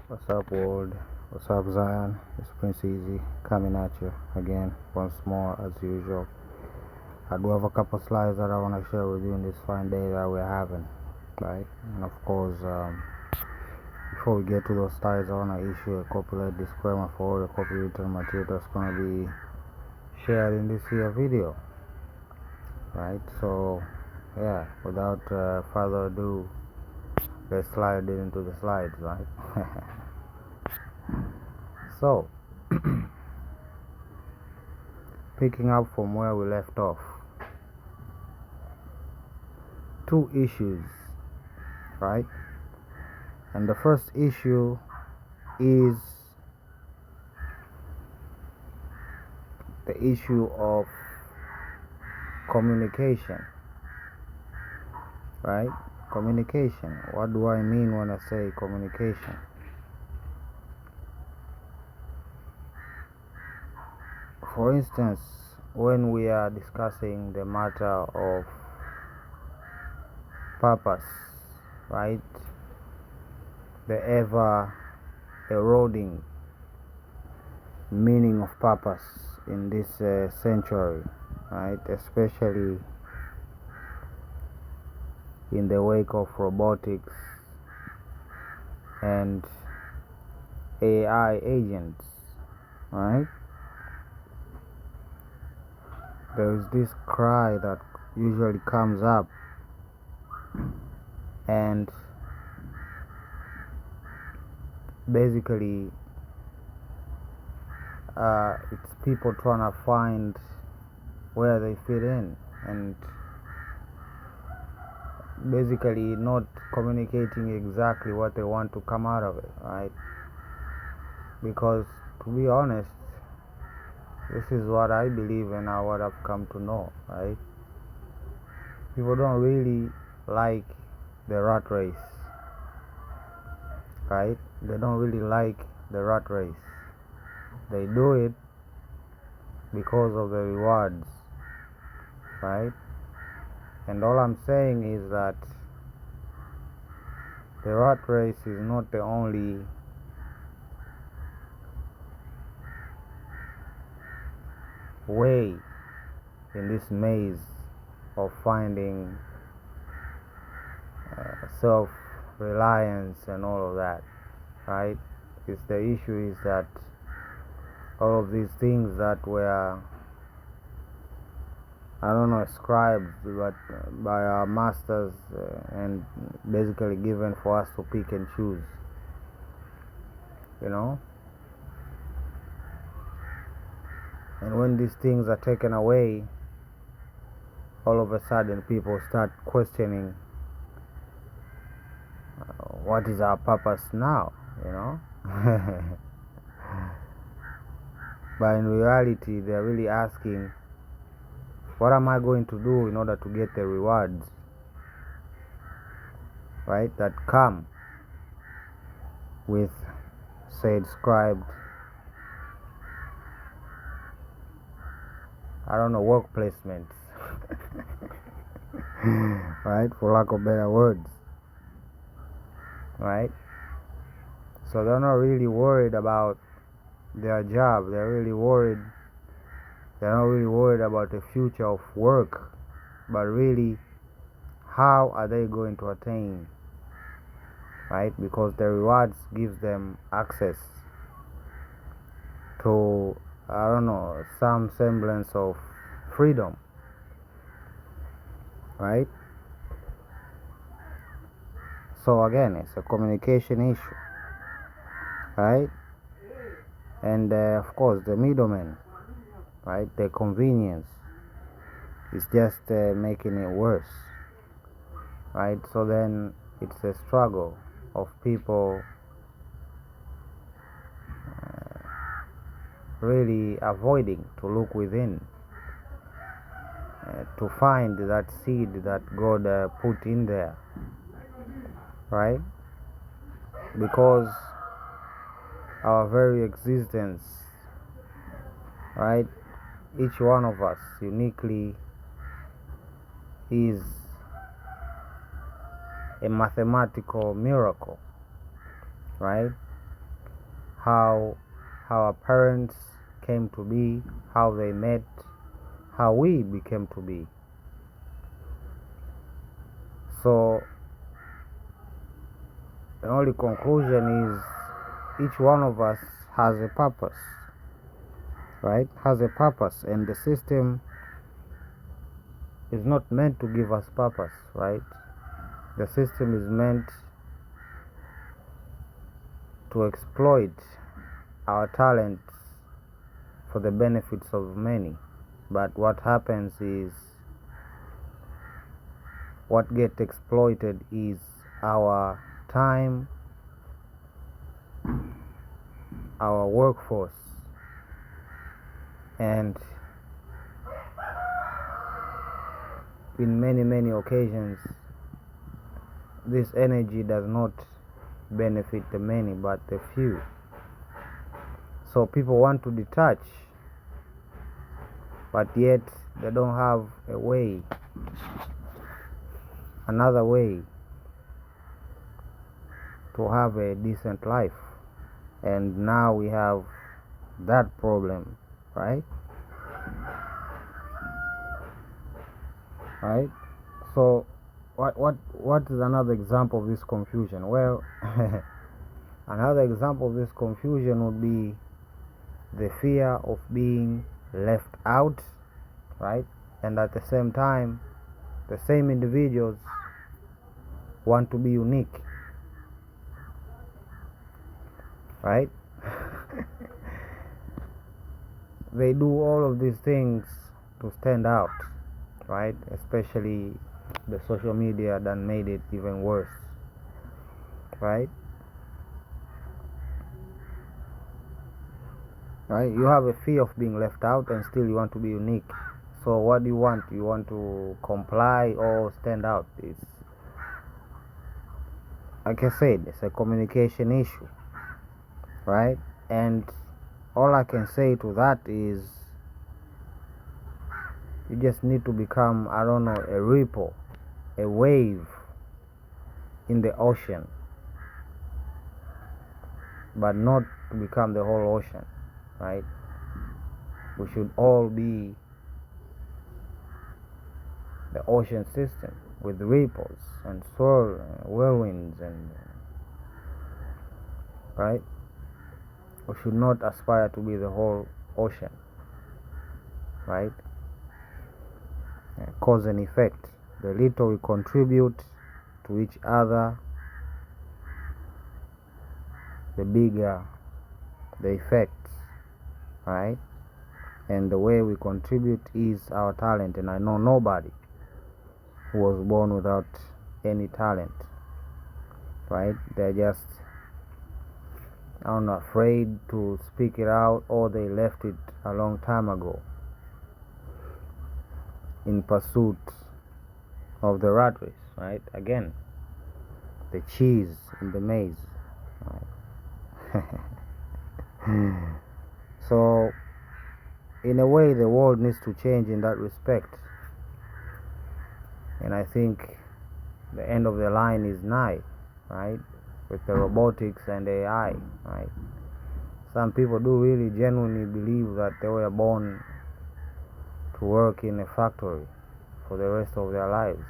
What's up, world? What's up, Zion? It's Prince Easy coming at you again, once more, as usual. I do have a couple slides that I want to share with you in this fine day that we're having, right? And of course, before we get to those slides, I want to issue a copyright disclaimer for all the copywritten material that's going to be shared in this here video, right? So, yeah, without further ado, let's slide into the slides, right? So, picking up from where we left off, two issues, right? And the first issue is the issue of communication, right? Communication. What do I mean when I say communication? For instance, when we are discussing the matter of purpose, right? The ever eroding meaning of purpose in this century, right? Especially in the wake of robotics and AI agents, right? There is this cry that usually comes up, and basically it's people trying to find where they fit in, and basically not communicating exactly what they want to come out of it, right? Because to be honest, this is what I believe and what I've come to know, right? People don't really like the rat race, right? They don't really like the rat race. They do it because of the rewards, right? And all I'm saying is that the rat race is not the only way in this maze of finding self-reliance and all of that, right? It's the issue is that all of these things that were, I don't know, ascribed but by our masters and basically given for us to pick and choose, you know? And when these things are taken away, all of a sudden people start questioning what is our purpose now, you know? But in reality, they're really asking, what am I going to do in order to get the rewards, right, that come with, say, described, I don't know, work placements, right, for lack of better words, right? So they're not really worried about their job. They're not really worried about the future of work, but really how are they going to attain, right? Because the rewards gives them access to, I don't know, some semblance of freedom, right? So again, it's a communication issue, right? And of course the middleman, right, the convenience is just making it worse, right? So then it's a struggle of people really avoiding to look within, to find that seed that God put in there, right? Because our very existence, right, each one of us uniquely is a mathematical miracle, right? how our parents came to be, how they met, how we became to be. So the only conclusion is each one of us has a purpose, right? Has a purpose, and the system is not meant to give us purpose, right? The system is meant to exploit our talents for the benefits of many. But what happens is, what gets exploited is our time, our workforce, and in many occasions this energy does not benefit the many but the few. So people want to detach, but yet they don't have a way, another way to have a decent life. And now we have that problem, right? Right? So what is another example of this confusion? Well, another example of this confusion would be the fear of being left out, right? And at the same time, the same individuals want to be unique, right? They do all of these things to stand out, right? Especially the social media that made it even worse, right? Right? You have a fear of being left out and still you want to be unique. So what do you want? You want to comply or stand out? It's, like I said, it's a communication issue, right? And all I can say to that is, you just need to become, I don't know, a ripple, a wave in the ocean, but not to become the whole ocean, right? We should all be the ocean system with ripples and swirl, whirlwinds, and right? We should not aspire to be the whole ocean, right? Cause and effect. The little we contribute to each other, the bigger the effects, right? And the way we contribute is our talent. And I know nobody who was born without any talent, right? They're just, I don't know, afraid to speak it out, or they left it a long time ago in pursuit of the rat race, right? Again, the cheese in the maze, right? So in a way the world needs to change in that respect, and I think the end of the line is nigh, right? With the robotics and AI, right? Some people do really genuinely believe that they were born to work in a factory for the rest of their lives.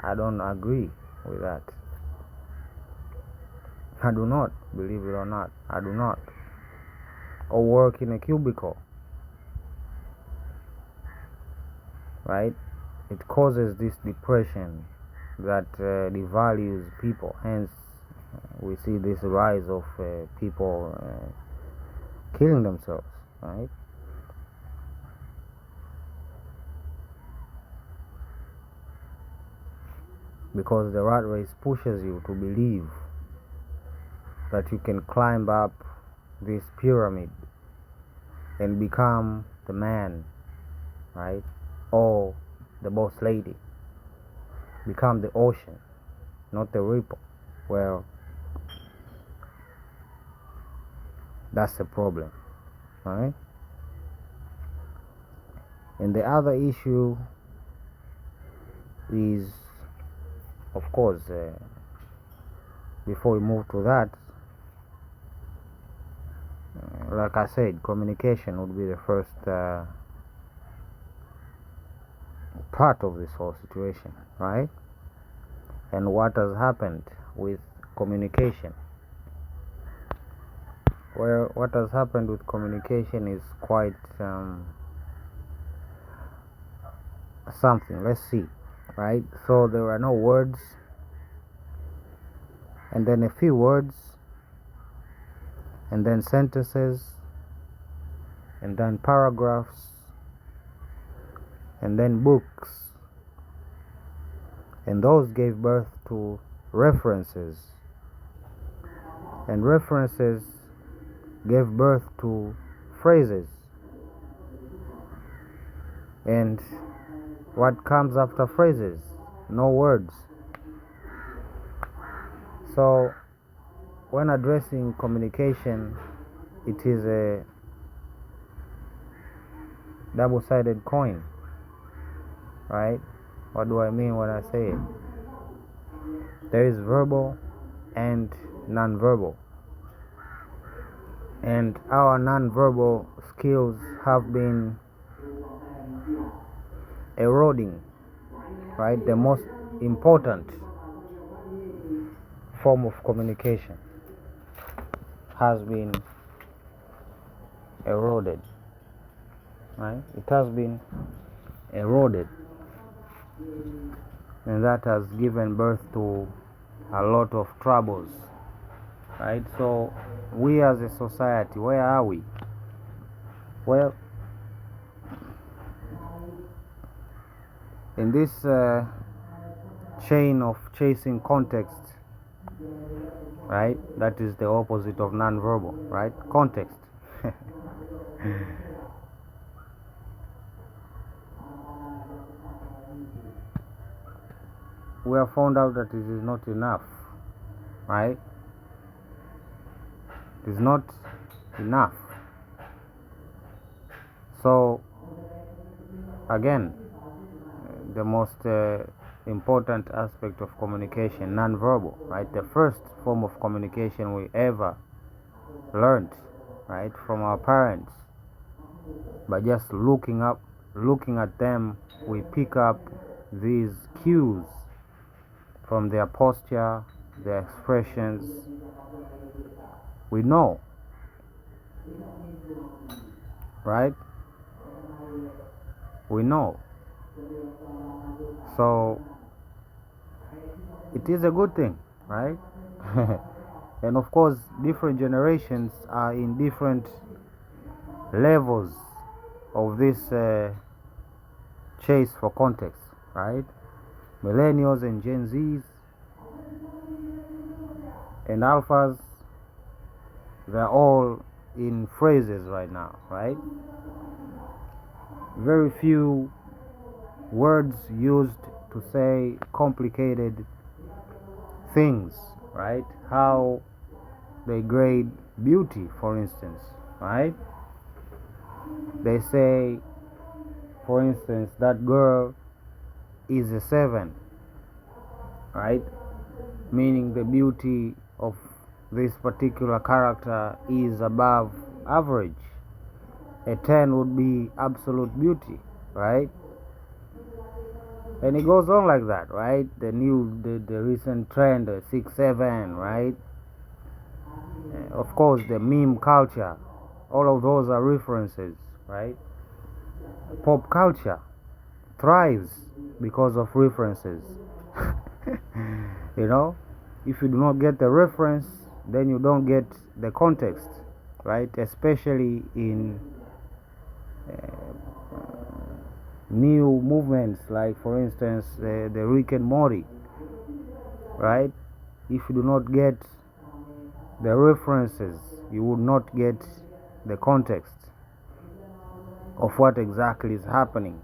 I don't agree with that. I do not, believe it or not. I do not. Or work in a cubicle, right? It causes this depression that devalues people. Hence, we see this rise of people killing themselves, right? Because the rat race pushes you to believe that you can climb up this pyramid and become the man, right? Or the boss lady. Become the ocean, not the ripple. Well, that's the problem, right? And the other issue is, of course, before we move to that, like I said, communication would be the first part of this whole situation, right? And what has happened with communication? Well, what has happened with communication is quite something. Let's see, right? So there are no words, and then a few words, and then sentences, and then paragraphs, and then books, and those gave birth to references, and references gave birth to phrases, and what comes after phrases? No words. So when addressing communication, it is a double-sided coin, right? What do I mean when I say it? There is verbal and non-verbal, and our non-verbal skills have been eroding, right? The most important form of communication has been eroded, right? It has been eroded, and that has given birth to a lot of troubles, right? So we as a society, where are we? Well, in this chain of chasing context, right? That is the opposite of non-verbal, right? Context. We have found out that it is not enough, right? It is not enough. So again, the most important aspect of communication, non-verbal, right? The first form of communication we ever learned, right, from our parents. By just looking at them, we pick up these cues from their posture, their expressions. We know, right? We know. So it is a good thing, right? And of course, different generations are in different levels of this chase for context, right? Millennials and Gen Zs and Alphas, they're all in phrases right now, right? Very few words used to say complicated things, right? How they grade beauty, for instance, right? They say, for instance, that girl is a 7, right? Meaning the beauty of this particular character is above average. A 10 would be absolute beauty, right? And it goes on like that, right? The recent trend, 6'7", right? Of course, the meme culture, all of those are references, right? Pop culture thrives because of references. You know, if you do not get the reference, then you don't get the context, right? Especially in new movements, like for instance the Rick and Morty, right? If you do not get the references, you would not get the context of what exactly is happening,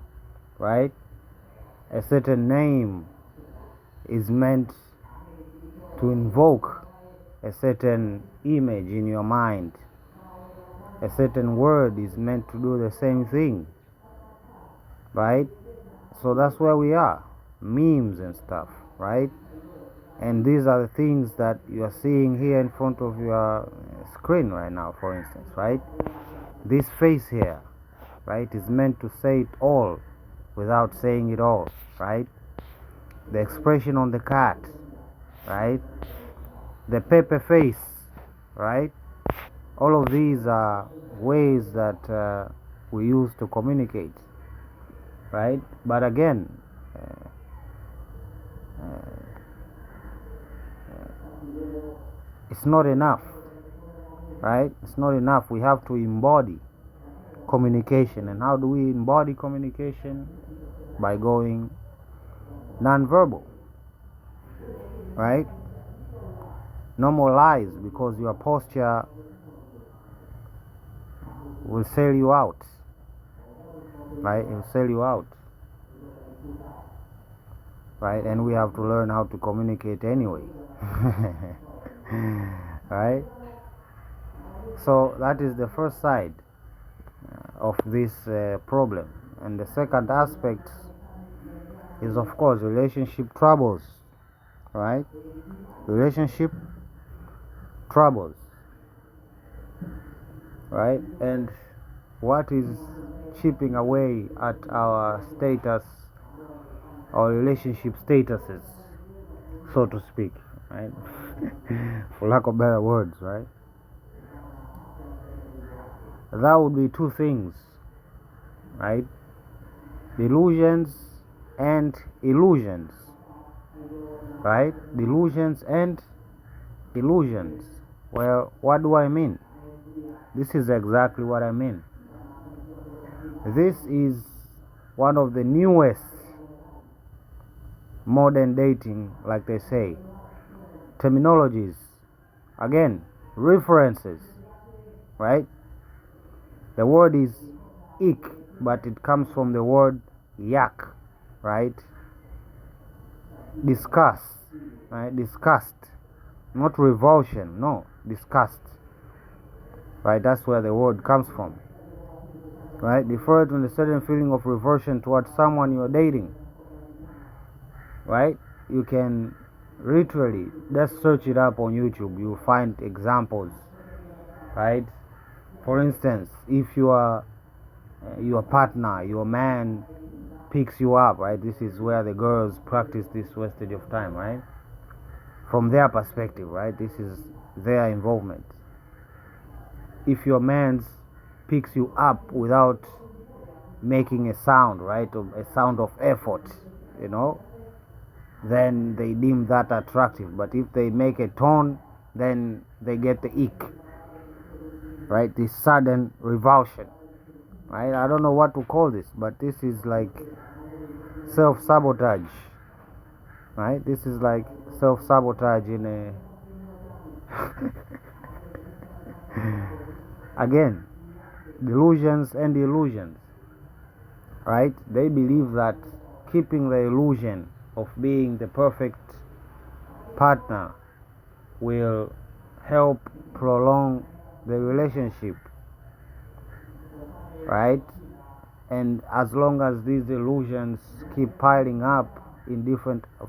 right? A certain name is meant to invoke a certain image in your mind. A certain word is meant to do the same thing, right? So that's where we are, memes and stuff, right? And these are the things that you are seeing here in front of your screen right now, for instance, right? This face here, right, is meant to say it all without saying it all, right? The expression on the cat, right? The paper face, right? All of these are ways that we use to communicate, right? But again, it's not enough, right? It's not enough. We have to embody communication. And how do we embody communication? By going nonverbal, right? No more lies, because your posture will sell you out, right? It will sell you out, right? And we have to learn how to communicate anyway. Right? So that is the first side of this problem. And the second aspect is, of course, relationship troubles, right? Relationship troubles, right? And what is chipping away at our status, our relationship statuses, so to speak, right? For lack of better words, right? That would be two things, right? Delusions and illusions, right? Delusions and illusions. Well, what do I mean? This is exactly what I mean. This is one of the newest modern dating, like they say, terminologies. Again, references, right? The word is ick, but it comes from the word yak, right? Disgust, right? Disgust, not revulsion, no, disgust, right? That's where the word comes from, right? Refer to a certain feeling of revulsion towards someone you're dating, right? You can literally just search it up on YouTube. You'll find examples, right? For instance, if your partner, your man picks you up, right? This is where the girls practice this wastage of time, right? From their perspective, right? This is their involvement. If your man picks you up without making a sound, right? A sound of effort, then they deem that attractive. But if they make a tone, then they get the ick, right? This sudden revulsion, right? I don't know what to call this, but this is like self-sabotage, right? This is like self-sabotage in a again, delusions and illusions, right? They believe that keeping the illusion of being the perfect partner will help prolong the relationship, right? And as long as these illusions keep piling up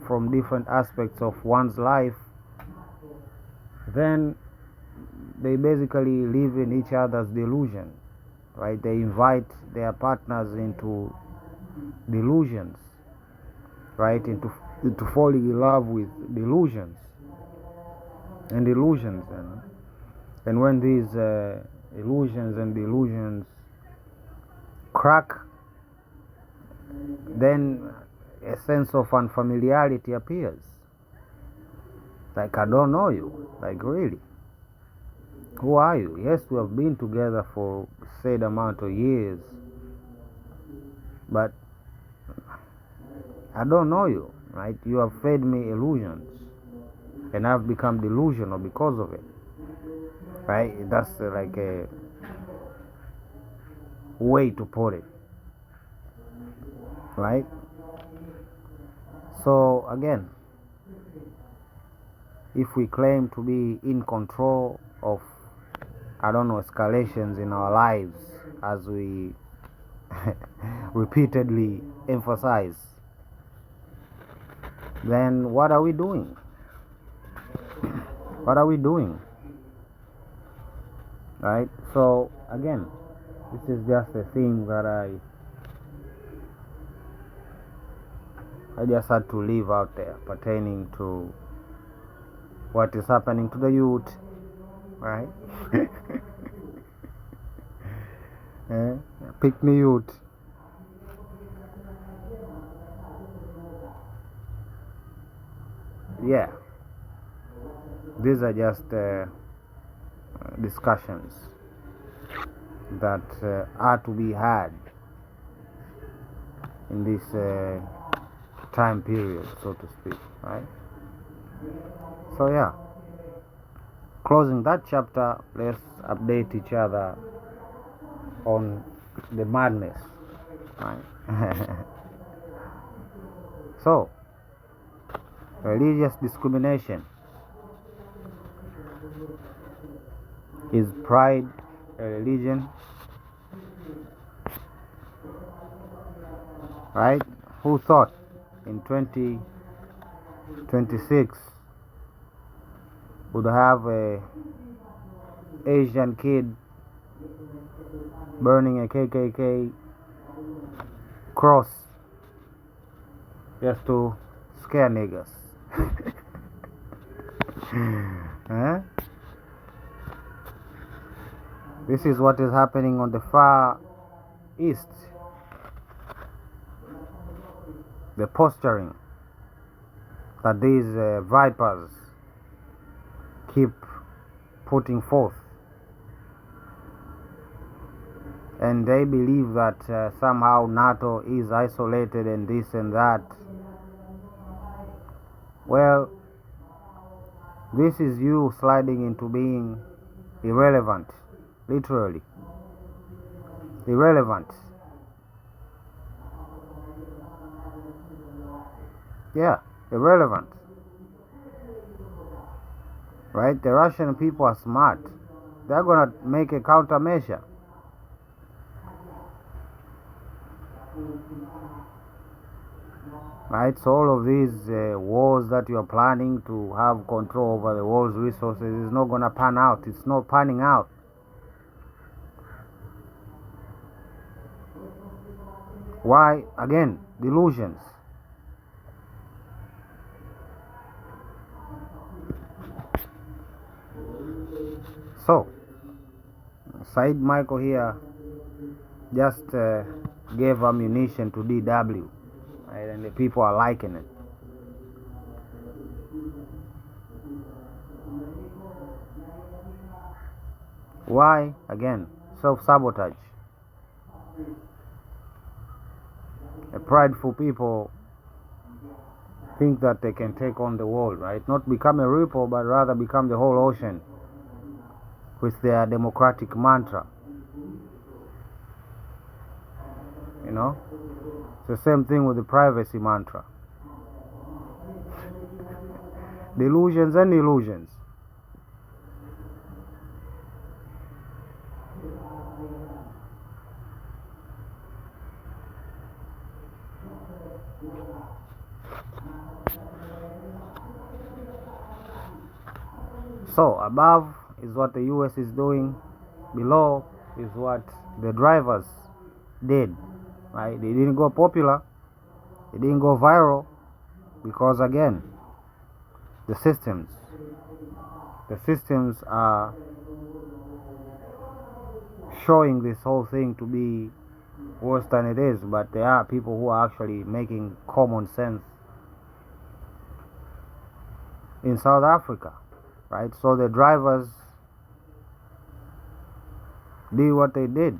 from different aspects of one's life, then they basically live in each other's delusion, right? They invite their partners into delusions, right? Into falling in love with delusions and illusions. And when these illusions and delusions crack, then a sense of unfamiliarity appears. Like, I don't know you. Like, really? Who are you? Yes, we have been together for said amount of years, but I don't know you, right? You have fed me illusions, and I've become delusional because of it, right? That's like a way to put it, right? So again, if we claim to be in control of, escalations in our lives, as we repeatedly emphasize, then what are we doing? What are we doing? right? So again, this is just a thing that I just had to leave out there pertaining to what is happening to the youth, right? eh? Pick me youth. Yeah, these are just discussions that are to be had in this time period, so to speak, right? So yeah, closing that chapter, let's update each other on the madness, right? So, religious discrimination. Is pride a religion? Right? Who thought in 2026 would have a Asian kid burning a KKK cross just to scare niggas? Huh? This is what is happening on the far east. The posturing that these vipers keep putting forth, and they believe that somehow NATO is isolated and this and that. Well, this is you sliding into being irrelevant, literally irrelevant. Yeah, irrelevant. Right? The Russian people are smart. They're gonna make a countermeasure. Right? So all of these wars that you are planning to have control over the world's resources is not gonna pan out. It's not panning out. Why? Again, delusions. So, Said Michael here just gave ammunition to DW, right? And the people are liking it. Why? Again, self-sabotage. The prideful people think that they can take on the world, right? Not become a ripple, but rather become the whole ocean with their democratic mantra. You know? It's the same thing with the privacy mantra. Delusions and illusions. So, above is what the US is doing, below is what the drivers did. Right? They didn't go popular, they didn't go viral, because again, the systems are showing this whole thing to be worse than it is, but there are people who are actually making common sense in South Africa, right? So the drivers did what they did,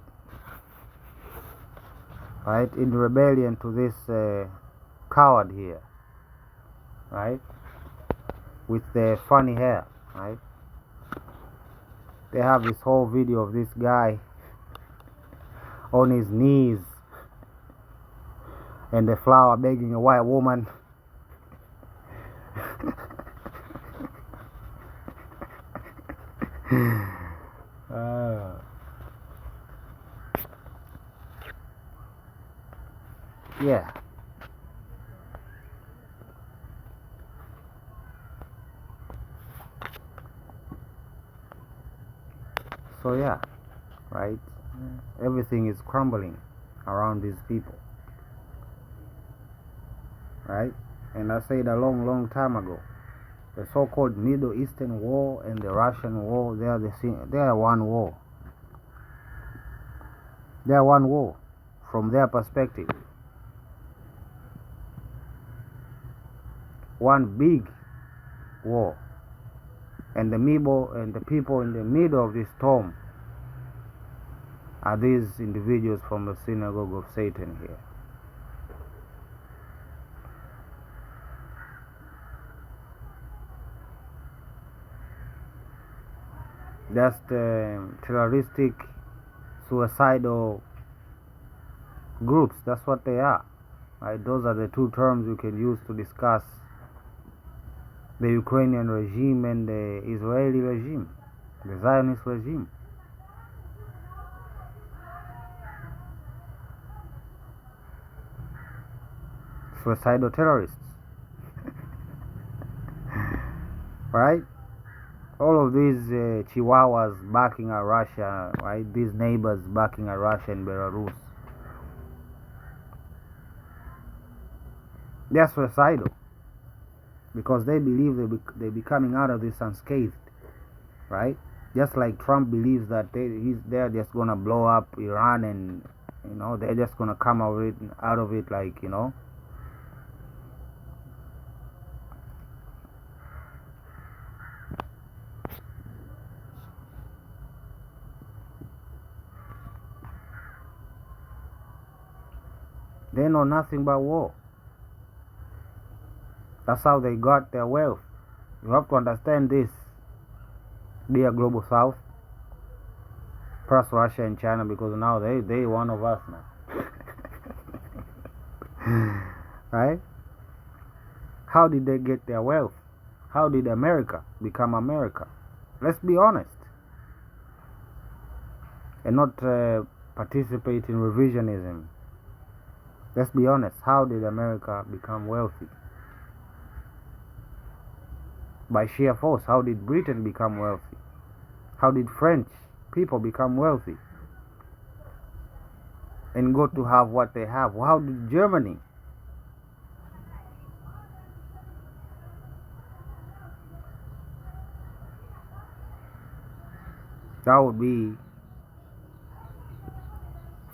right, in rebellion to this coward here, right, with the funny hair, right? They have this whole video of this guy on his knees and the flower begging a white woman. Yeah. So yeah, right? Everything is crumbling around these people, right? And I said a long time ago, the so-called Middle Eastern war and the Russian war, they are one war. They are one war from their perspective. One big war. And the people in the middle of this storm are these individuals from the synagogue of Satan here. That's the terroristic, suicidal groups. That's what they are. Right? Those are the two terms you can use to discuss the Ukrainian regime and the Israeli regime, the Zionist regime. Suicidal terrorists. Right? All of these chihuahuas backing at Russia, right? These neighbors backing at Russia and Belarus. They're suicidal because they believe they'll be coming out of this unscathed, right? Just like Trump believes that they're just gonna blow up Iran, and they're just gonna come out of it like they know nothing about war. That's how they got their wealth. You have to understand this, dear Global South, plus Russia and China, because now they one of us now. Right? How did they get their wealth? How did America become America? Let's be honest. And not participate in revisionism. Let's be honest. How did America become wealthy? By sheer force. How did Britain become wealthy? How did French people become wealthy and go to have what they have? How did Germany? That would be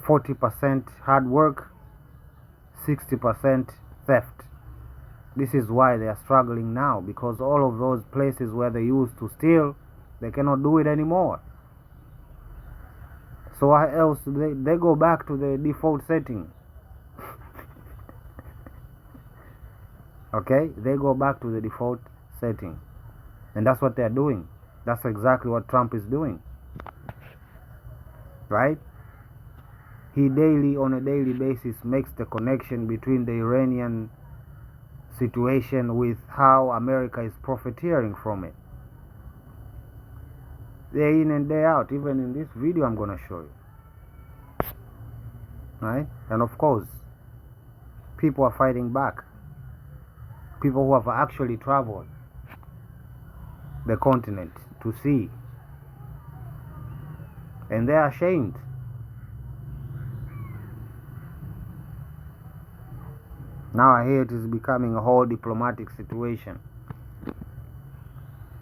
40% hard work, 60% theft. This is why they are struggling now, because all of those places where they used to steal, they cannot do it anymore. So why else do they go back to the default setting? Okay, they go back to the default setting, and that's what they're doing. That's exactly what Trump is doing, right? He on a daily basis makes the connection between the Iranian situation with how America is profiteering from it. Day in and day out. Even in this video I'm going to show you. Right? And of course, people are fighting back. People who have actually traveled the continent to see. And they are ashamed. Now I hear it is becoming a whole diplomatic situation.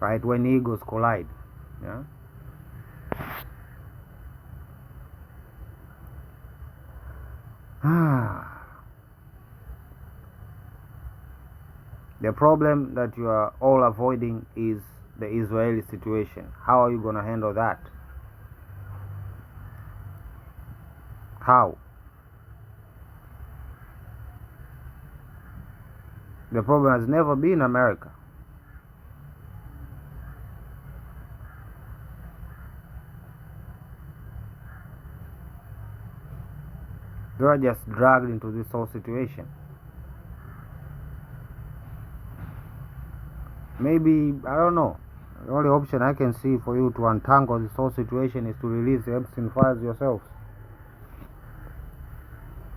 Right? When egos collide. Yeah? The problem that you are all avoiding is the Israeli situation. How are you going to handle that? How? The problem has never been America. They are just dragged into this whole situation. Maybe, I don't know. The only option I can see for you to untangle this whole situation is to release the Epstein files yourselves.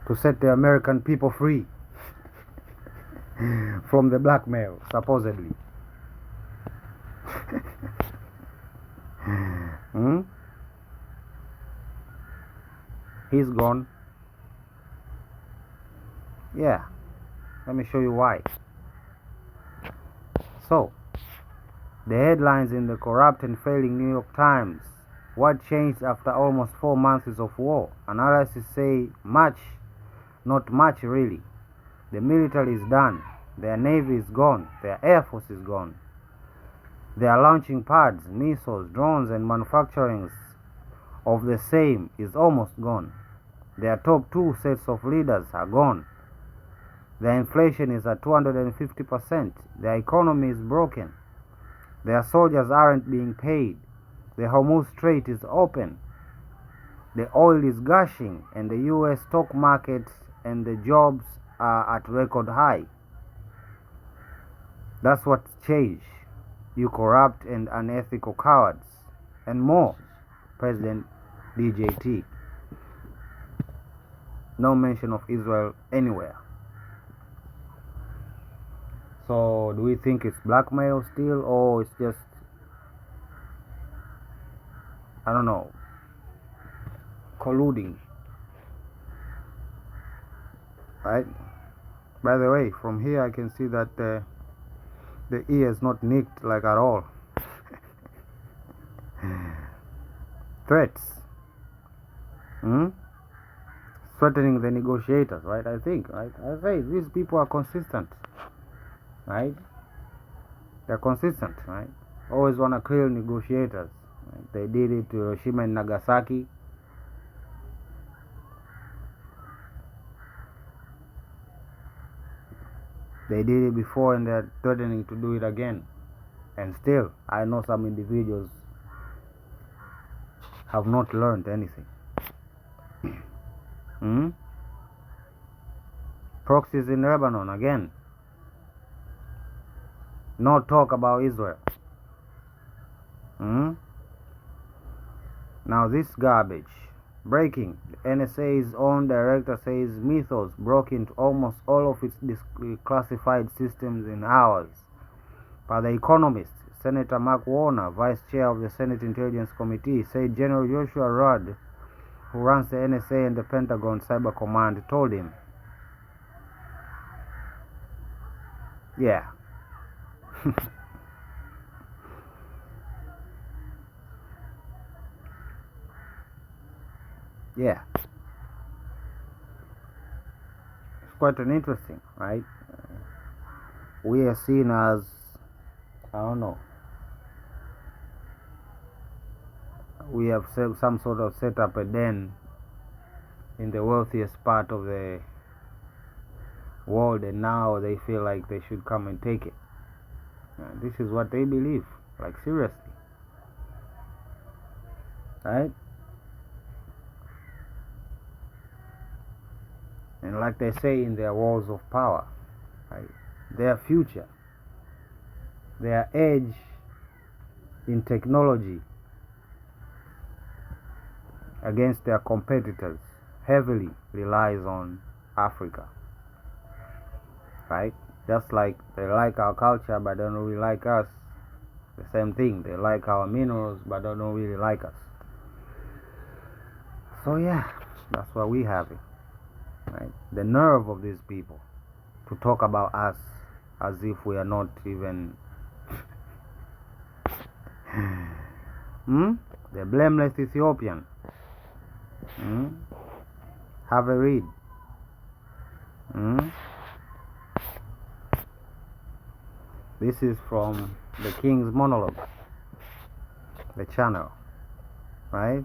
To set the American people free from the blackmail, supposedly. He's gone. Yeah, let me show you why. So, the headlines in the corrupt and failing New York Times. What changed after almost 4 months of war? Analysts say much, not much really. The military is done. Their navy is gone. Their air force is gone. Their launching pads, missiles, drones, and manufacturing of the same is almost gone. Their top 2 sets of leaders are gone. Their inflation is at 250%. Their economy is broken. Their soldiers aren't being paid. The Hormuz Strait is open. The oil is gushing, and the US stock market and the jobs are at record high. That's what's changed. You corrupt and unethical cowards. And more. President DJT. No mention of Israel anywhere. So do we think it's blackmail still, or it's just, I don't know, colluding? Right? By the way, from here I can see that the ear is not nicked like at all. Threats. Threatening the negotiators, right? I think, right? I say these people are consistent, right? They're consistent, right? Always want to kill negotiators. Right? They did it to Hiroshima and Nagasaki. They did it before, and they're threatening to do it again. And still, I know some individuals have not learned anything. Proxies in Lebanon again. No talk about Israel. Now this garbage. Breaking. The NSA's own director says Mythos broke into almost all of its classified systems in hours. By The Economist, Senator Mark Warner, vice chair of the Senate Intelligence Committee, said General Joshua Rudd, who runs the NSA and the Pentagon Cyber Command, told him. Yeah. Yeah. It's quite an interesting, right? We are seen as, I don't know, we have some sort of set up a den in the wealthiest part of the world, and now they feel like they should come and take it. This is what they believe, like seriously, right? And like they say in their walls of power, right? Their future, their edge in technology against their competitors heavily relies on Africa, right? Just like they like our culture but don't really like us. The same thing, they like our minerals but don't really like us. So yeah, that's what we have, right? The nerve of these people to talk about us as if we are not even the blameless Ethiopian. Have a read. This is from the King's Monologue, the channel, right?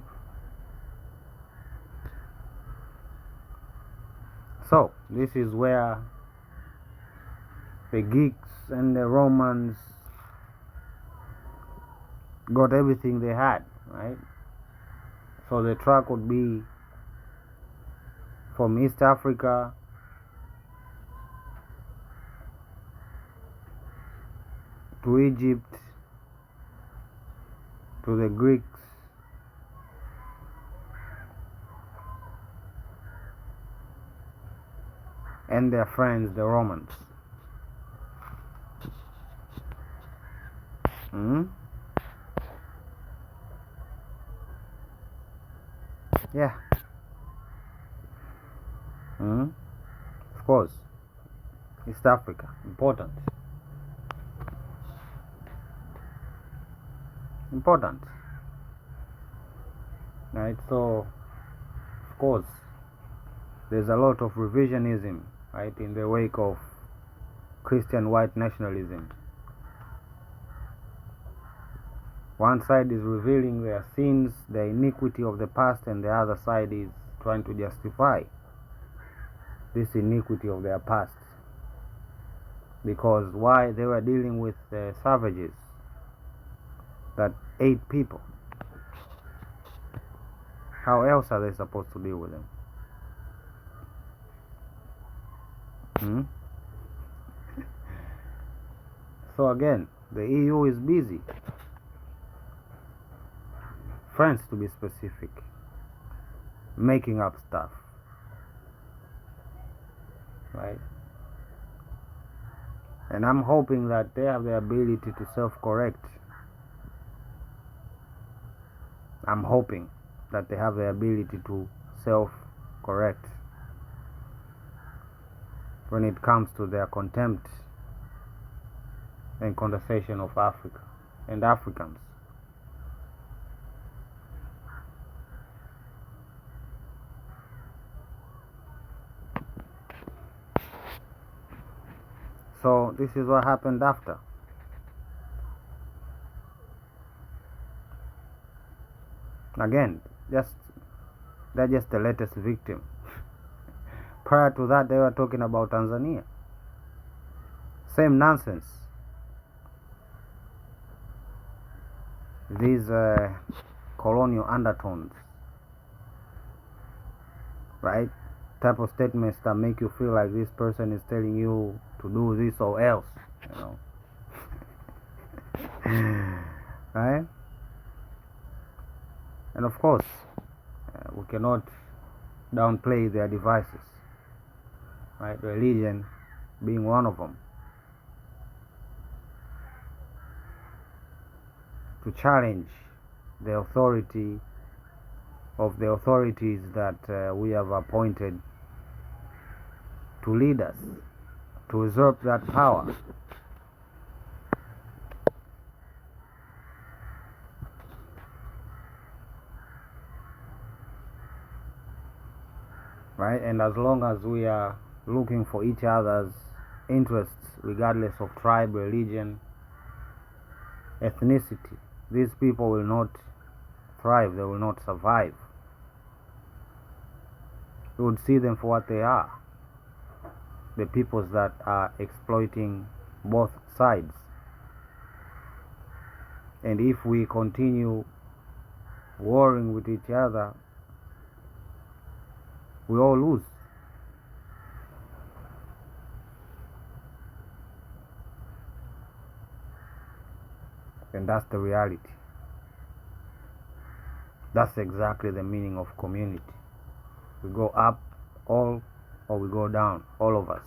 So this is where the Greeks and the Romans got everything they had, right? So the track would be from East Africa to Egypt to the Greeks and their friends, the Romans. Yeah. Of course, East Africa, important. Right, so of course there's a lot of revisionism, right, in the wake of Christian white nationalism. One side is revealing their sins, the iniquity of the past, and the other side is trying to justify this iniquity of their past, because why? They were dealing with savages that ate people. How else are they supposed to deal with them? So again, the EU is busy, France to be specific, making up stuff, right? And I'm hoping that they have the ability to self-correct. I'm hoping that they have the ability to self-correct when it comes to their contempt and condescension of Africa and Africans. So this is what happened after. Again, they're just the latest victim. Prior to that, they were talking about Tanzania. Same nonsense. These colonial undertones, right? Type of statements that make you feel like this person is telling you to do this or else, you know. Right? And of course, we cannot downplay their devices, right? Religion being one of them, to challenge the authority of the authorities that we have appointed to lead us, to usurp that power. Right? And as long as we are looking for each other's interests, regardless of tribe, religion, ethnicity, these people will not thrive, they will not survive. We would see them for what they are, the peoples that are exploiting both sides. And if we continue warring with each other, we all lose. And that's the reality. That's exactly the meaning of community. We go up all, or we go down, all of us.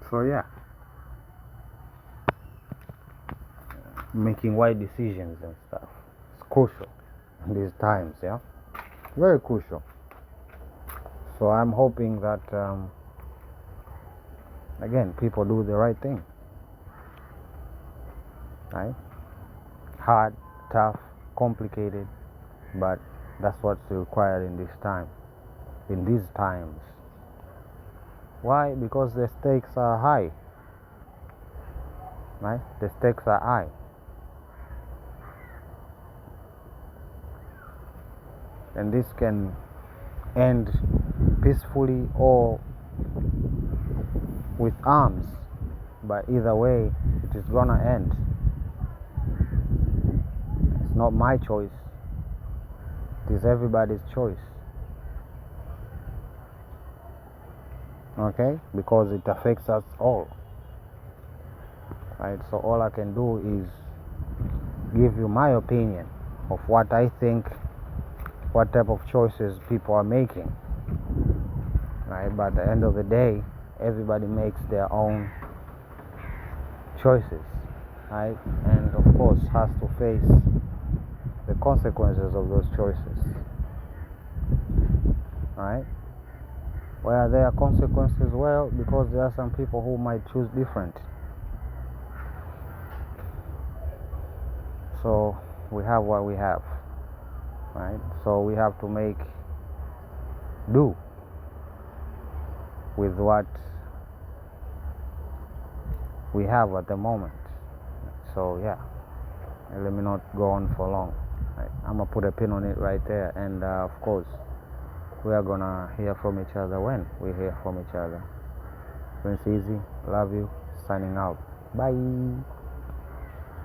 So yeah, making wise decisions and stuff, it's crucial in these times, yeah, very crucial. So I'm hoping that again, people do the right thing, right? Hard, tough, complicated, but that's what's required in this time, in these times. Why? Because the stakes are high, right? The stakes are high. And this can end peacefully or with arms, but either way, it is gonna end. It's not my choice, it is everybody's choice. Okay? Because it affects us all. Right? So all I can do is give you my opinion of what I think, what type of choices people are making. Right? But at the end of the day, everybody makes their own choices, right? And of course has to face the consequences of those choices. right? Where there are consequences, well, because there are some people who might choose different. So we have what we have, right? So we have to make do with what we have at the moment. So yeah, let me not go on for long. Right? I'm gonna put a pin on it right there, and of course we are gonna hear from each other when we hear from each other. Prince Easy, love you, signing out. Bye.